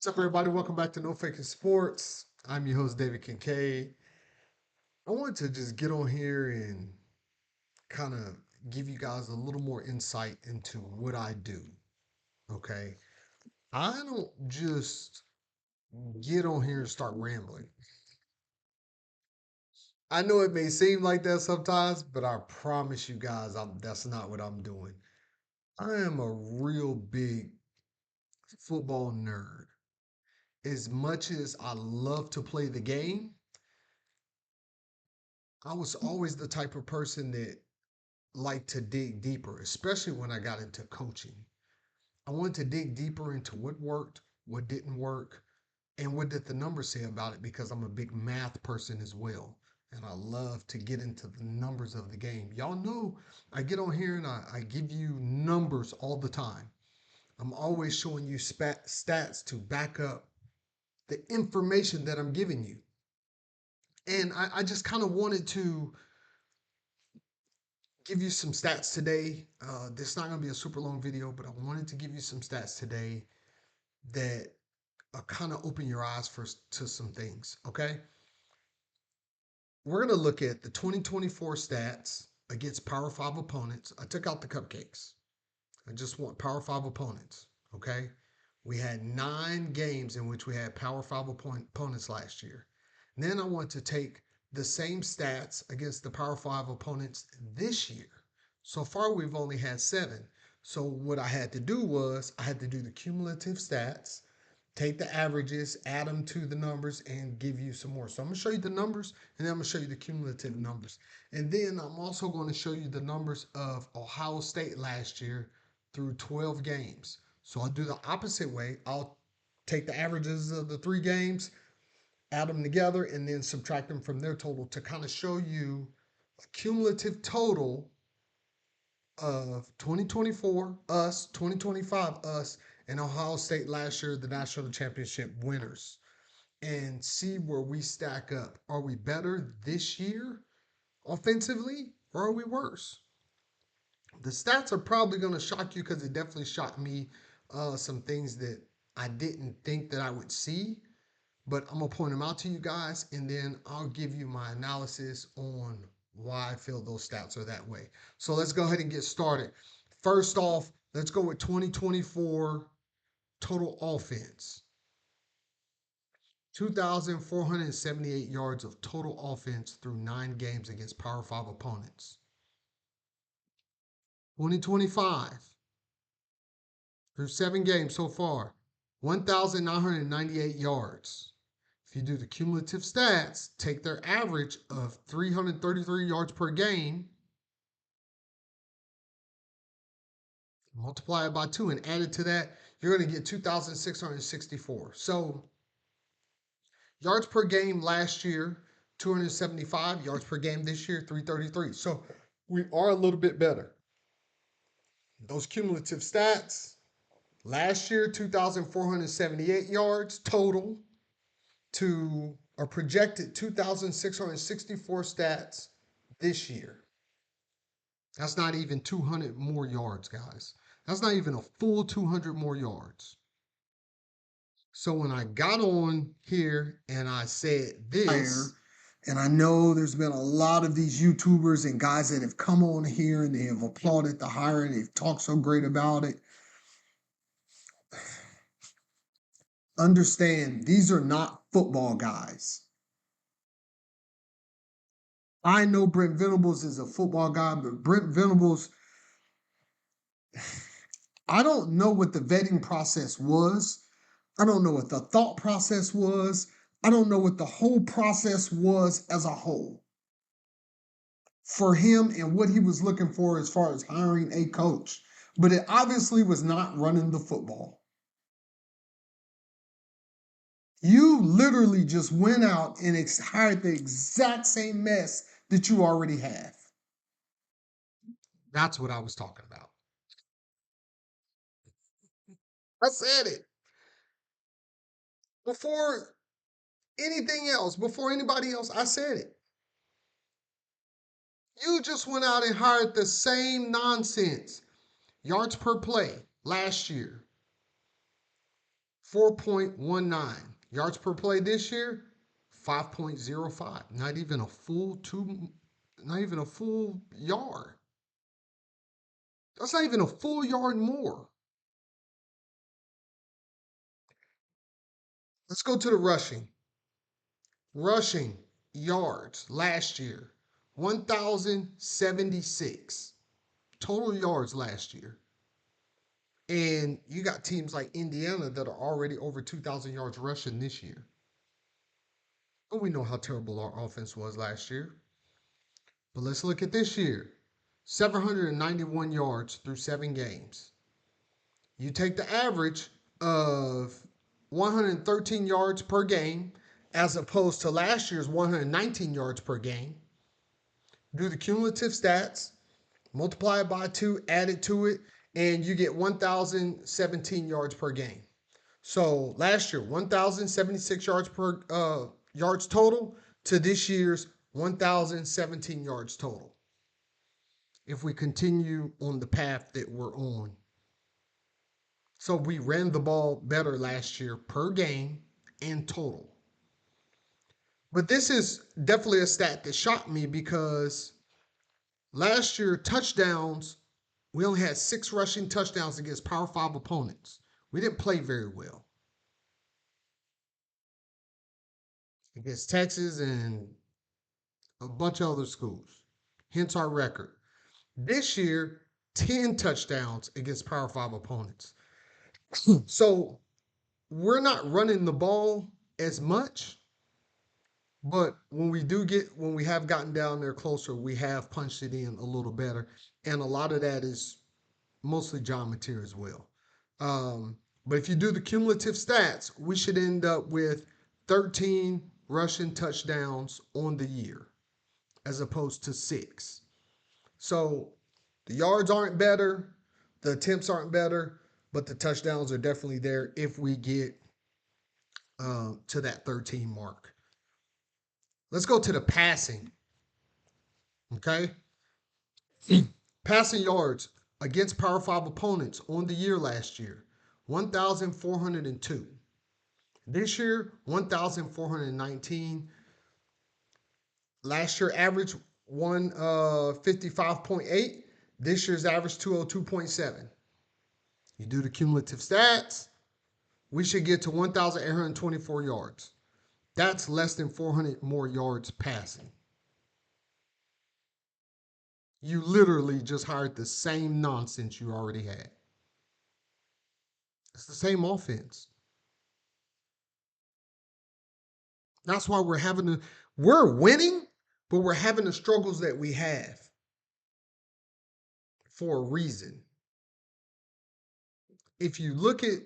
What's up, everybody? Welcome back to NoFakin Sports. I'm your host, David Kincade. I wanted to just get on here and kind of give you guys a little more insight into what I do. Okay. I don't just get on here and start rambling. I know it may seem like that sometimes, but I promise you guys, that's not what I'm doing. I am a real big football nerd. As much as I love to play the game, I was always the type of person that liked to dig deeper, especially when I got into coaching. I wanted to dig deeper into what worked, what didn't work, and what did the numbers say about it because I'm a big math person as well. And I love to get into the numbers of the game. Y'all know I get on here and I give you numbers all the time. I'm always showing you stats to back up the information that I'm giving you. And I just kind of wanted to give you some stats today. This is not going to be a super long video, but I wanted to give you some stats today that kind of open your eyes to some things. Okay, we're going to look at the 2024 stats against Power Five opponents. I took out the cupcakes. I just want Power Five opponents. Okay, we had 9 games in which we had Power Five opponents last year. And then I want to take the same stats against the Power Five opponents this year. So far, we've only had 7. So what I had to do was I had to do the cumulative stats, take the averages, add them to the numbers, and give you some more. So I'm going to show you the numbers, and then I'm going to show you the cumulative numbers. And then I'm also going to show you the numbers of Ohio State last year through 12 games. So I'll do the opposite way. I'll take the averages of the 3 games, add them together, and then subtract them from their total to kind of show you a cumulative total of 2024 us, 2025 us, and Ohio State last year, the national championship winners, and see where we stack up. Are we better this year offensively, or are we worse? The stats are probably going to shock you because it definitely shocked me. Some things that I didn't think that I would see, but I'm gonna point them out to you guys, and then I'll give you my analysis on why I feel those stats are that way. So let's go ahead and get started. First off, let's go with 2024 total offense. 2,478 yards of total offense through 9 games against Power 5 opponents. 2025, through 7 games so far, 1,998 yards. If you do the cumulative stats, take their average of 333 yards per game, multiply it by 2, and add it to that, you're going to get 2,664. So yards per game last year, 275. Yards per game this year, 333. So we are a little bit better. Those cumulative stats, last year, 2,478 yards total to a projected 2,664 stats this year. That's not even 200 more yards, guys. That's not even a full 200 more yards. So when I got on here and I said this, and I know there's been a lot of these YouTubers and guys that have come on here and they have applauded the hire and they've talked so great about it. Understand, these are not football guys. I know Brent Venables is a football guy, but Brent Venables, I don't know what the vetting process was. I don't know what the thought process was. I don't know what the whole process was as a whole for him and what he was looking for as far as hiring a coach. But it obviously was not running the football. You literally just went out and hired the exact same mess that you already have. That's what I was talking about. I said it. Before anything else, before anybody else, I said it. You just went out and hired the same nonsense. Yards per play last year. 4.19. Yards per play this year, 5.05. Not even a full yard. That's not even a full yard more. Let's go to the rushing. Rushing yards last year, 1,076 total yards last year. And you got teams like Indiana that are already over 2,000 yards rushing this year. But we know how terrible our offense was last year. But let's look at this year, 791 yards through 7 games. You take the average of 113 yards per game as opposed to last year's 119 yards per game. Do the cumulative stats, multiply it by 2, add it to it, and you get 1,017 yards per game. So last year, 1,076 yards total to this year's 1,017 yards total. If we continue on the path that we're on. So we ran the ball better last year per game and total. But this is definitely a stat that shocked me because last year, touchdowns, we only had 6 rushing touchdowns against Power 5 opponents. We didn't play very well against Texas and a bunch of other schools. Hence our record. This year, 10 touchdowns against Power 5 opponents. So we're not running the ball as much, but when we have gotten down there closer, we have punched it in a little better. And a lot of that is mostly John Mateer as well. But if you do the cumulative stats, we should end up with 13 rushing touchdowns on the year as opposed to 6. So the yards aren't better, the attempts aren't better, but the touchdowns are definitely there if we get to that 13 mark. Let's go to the passing. Okay? Passing yards against Power 5 opponents on the year last year, 1,402. This year, 1,419. Last year average 155.8. This year's average 202.7. You do the cumulative stats, we should get to 1,824 yards. That's less than 400 more yards passing. You literally just hired the same nonsense you already had. It's the same offense. That's why we're winning, but we're having the struggles that we have for a reason. If you look at,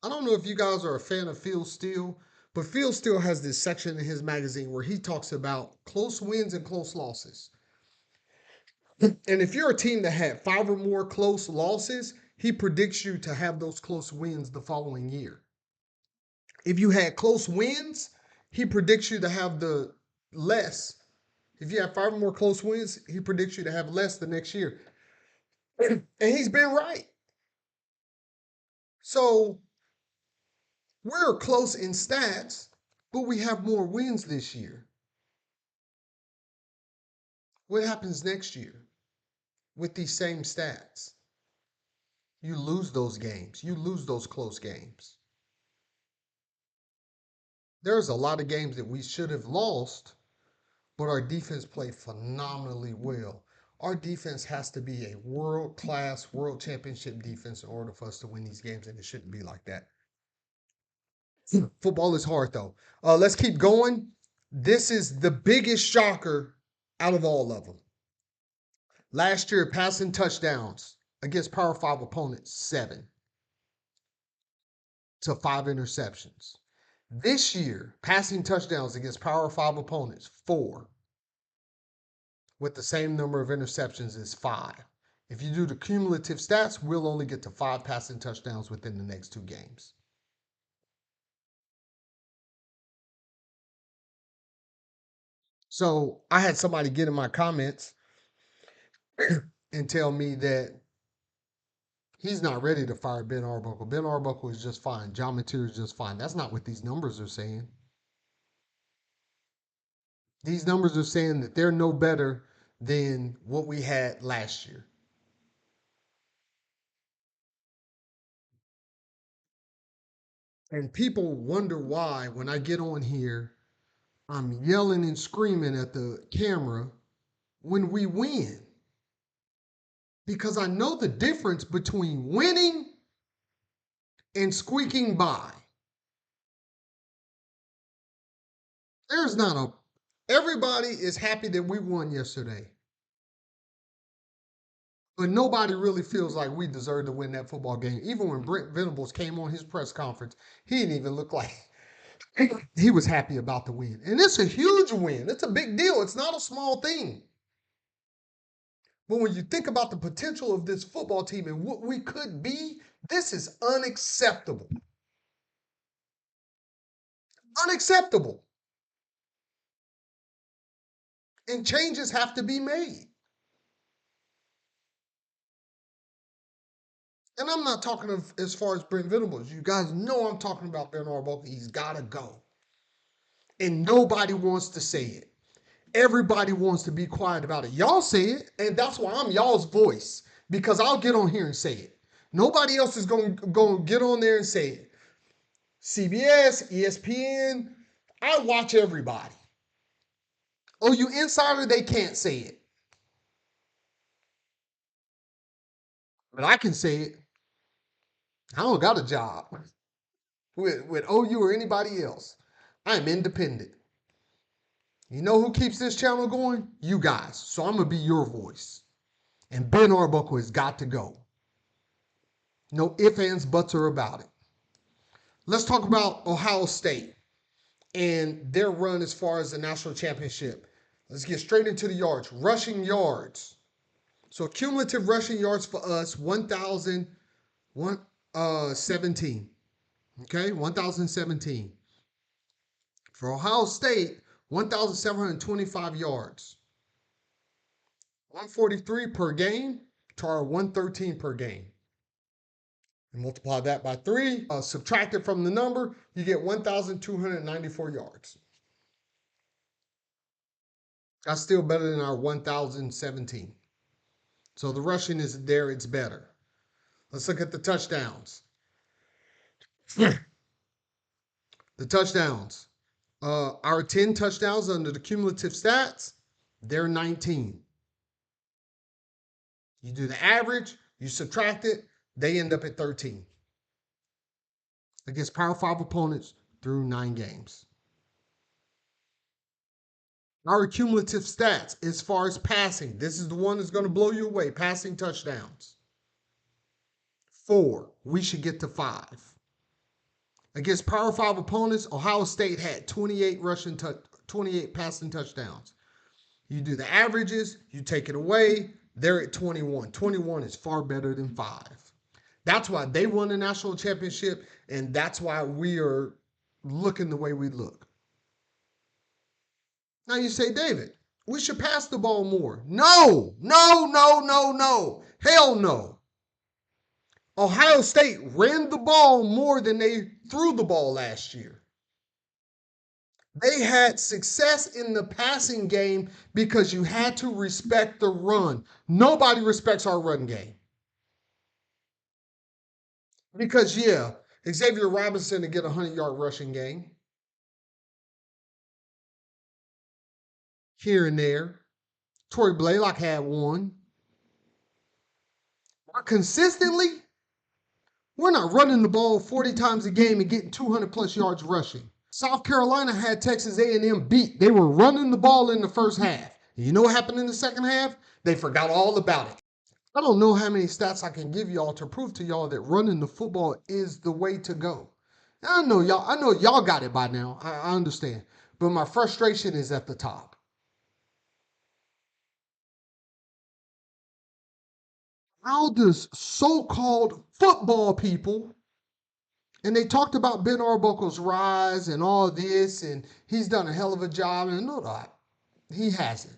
I don't know if you guys are a fan of Phil Steele, but Phil Steele has this section in his magazine where he talks about close wins and close losses. And if you're a team that had 5 or more close losses, he predicts you to have those close wins the following year. If you had close wins, he predicts you to have the less. If you have 5 or more close wins, he predicts you to have less the next year. And he's been right. So we're close in stats, but we have more wins this year. What happens next year with these same stats? You lose those games. You lose those close games. There's a lot of games that we should have lost, but our defense played phenomenally well. Our defense has to be a world-class, world championship defense in order for us to win these games, and it shouldn't be like that. Football is hard, though. Let's keep going. This is the biggest shocker out of all of them. Last year, passing touchdowns against Power 5 opponents, 7 to 5 interceptions. This year, passing touchdowns against Power 5 opponents, 4 with the same number of interceptions as 5. If you do the cumulative stats, we'll only get to 5 passing touchdowns within the next 2 games. So I had somebody get in my comments and tell me that He's not ready to fire Ben Arbuckle. Ben Arbuckle is just fine. John Mateer is just fine. That's not what these numbers are saying. These numbers are saying that they're no better than what we had last year. And people wonder why when I get on here, I'm yelling and screaming at the camera when we win. Because I know the difference between winning and squeaking by. There's not a, everybody is happy that we won yesterday. But nobody really feels like we deserve to win that football game. Even when Brent Venables came on his press conference, he didn't even look like he was happy about the win. And it's a huge win. It's a big deal. It's not a small thing. But when you think about the potential of this football team and what we could be, this is unacceptable. Unacceptable. And changes have to be made. And I'm not talking of as far as Brent Venables. You guys know I'm talking about Ben Arbuckle. He's got to go. And nobody wants to say it. Everybody wants to be quiet about it. Y'all say it, and that's why I'm y'all's voice, because I'll get on here and say it. Nobody else is going to get on there and say it. CBS, ESPN, I watch everybody. Oh, you insider, they can't say it. But I can say it. I don't got a job with OU or anybody else. I'm independent. You know who keeps this channel going? You guys. So I'm going to be your voice. And Ben Arbuckle has got to go. No ifs, ands, buts, or about it. Let's talk about Ohio State and their run as far as the national championship. Let's get straight into the yards. Rushing yards. So cumulative rushing yards for us, 1,017. Okay, 1,017. For Ohio State, 1,725 yards. 143 per game to our 113 per game. And multiply that by 3, subtract it from the number, you get 1,294 yards. That's still better than our 1,017. So the rushing is there, it's better. Let's look at the touchdowns. The touchdowns. Our 10 touchdowns under the cumulative stats, they're 19. You do the average, you subtract it, they end up at 13. Against Power 5 opponents through 9 games. Our cumulative stats as far as passing, this is the one that's going to blow you away. Passing touchdowns. 4. We should get to 5. Against Power 5 opponents, Ohio State had 28 passing touchdowns. You do the averages, you take it away, they're at 21. 21 is far better than 5. That's why they won the national championship, and that's why we are looking the way we look. Now you say, David, we should pass the ball more. No, no, no, no, no. Hell no. Ohio State ran the ball more than they threw the ball last year. They had success in the passing game because you had to respect the run. Nobody respects our run game. Because, yeah, Xavier Robinson to get a 100-yard rushing game. Here and there. Torrey Blaylock had one. But consistently, we're not running the ball 40 times a game and getting 200-plus yards rushing. South Carolina had Texas A&M beat. They were running the ball in the first half. You know what happened in the second half? They forgot all about it. I don't know how many stats I can give y'all to prove to y'all that running the football is the way to go. I know y'all got it by now. I understand. But my frustration is at the top. How does so-called football people, and they talked about Ben Arbuckle's rise and all this, and he's done a hell of a job, and no, he hasn't.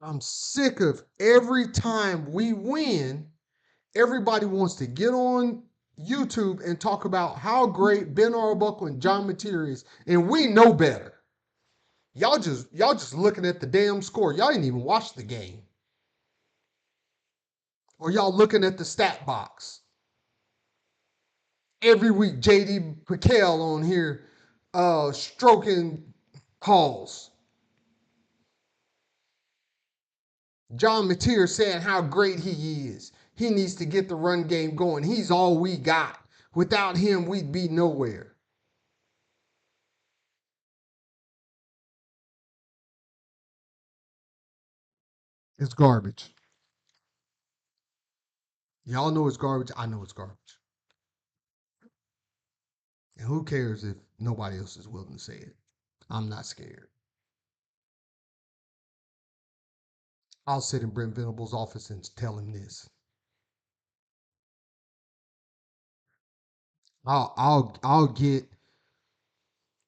I'm sick of every time we win, everybody wants to get on YouTube and talk about how great Ben Arbuckle and John Mateer is, and we know better. Y'all just looking at the damn score. Y'all didn't even watch the game. Or y'all looking at the stat box. Every week, JD Piquel on here stroking calls. John Mateer saying how great he is. He needs to get the run game going. He's all we got. Without him, we'd be nowhere. It's garbage. Y'all know it's garbage. I know it's garbage. And who cares if nobody else is willing to say it? I'm not scared. I'll sit in Brent Venable's office and tell him this. I'll get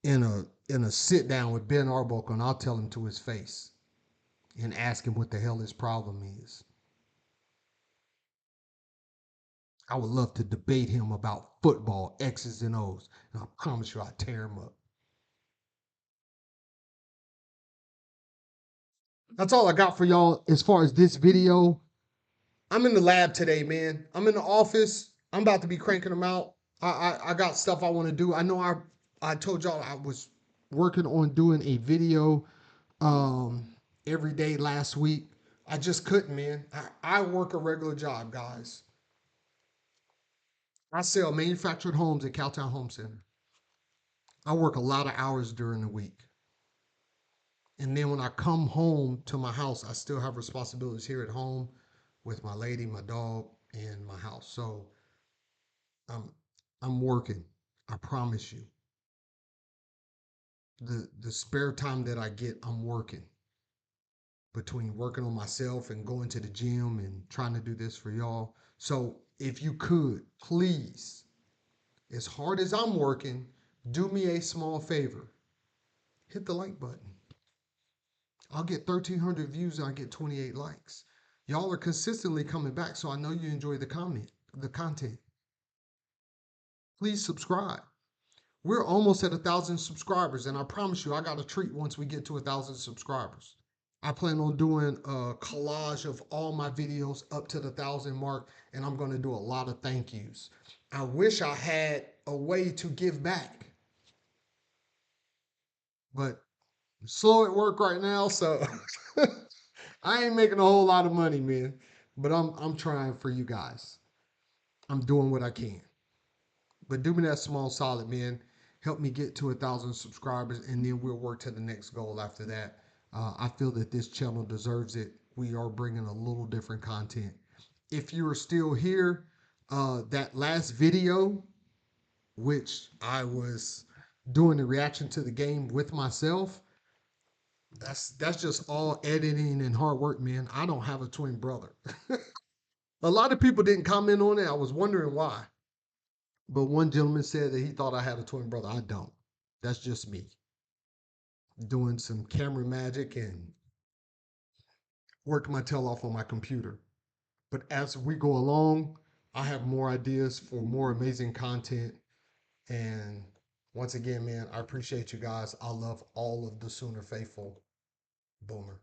in a sit down with Ben Arbuckle and I'll tell him to his face and ask him what the hell his problem is. I would love to debate him about football, X's and O's, and I promise you I'll tear him up. That's all I got for y'all as far as this video. I'm in the lab today, man. I'm in the office. I'm about to be cranking them out. I got stuff I want to do. I know I told y'all I was working on doing a video every day last week. I just couldn't, man. I work a regular job, guys. I sell manufactured homes at Cowtown Home Center. I work a lot of hours during the week. And then when I come home to my house, I still have responsibilities here at home with my lady, my dog, and my house. So I'm I'm working. I promise you. The spare time that I get, I'm working. Between working on myself and going to the gym and trying to do this for y'all. So if you could, please, as hard as I'm working, do me a small favor. Hit the like button. I'll get 1,300 views and I get 28 likes. Y'all are consistently coming back, so I know you enjoy the content. Please subscribe. We're almost at 1,000 subscribers, and I promise you, I got a treat once we get to 1,000 subscribers. I plan on doing a collage of all my videos up to the 1,000 mark, and I'm going to do a lot of thank yous. I wish I had a way to give back, but I'm slow at work right now, so I ain't making a whole lot of money, man. But I'm trying for you guys. I'm doing what I can. But do me that small solid, man. Help me get to 1,000 subscribers, and then we'll work to the next goal after that. I feel that this channel deserves it. We are bringing a little different content. If you are still here, that last video, which I was doing the reaction to the game with myself, that's just all editing and hard work, man. I don't have a twin brother. A lot of people didn't comment on it. I was wondering why. But one gentleman said that he thought I had a twin brother. I don't. That's just me doing some camera magic and working my tail off on my computer. But as we go along, I have more ideas for more amazing content. And once again, man, I appreciate you guys. I love all of the Sooner faithful. Boomer.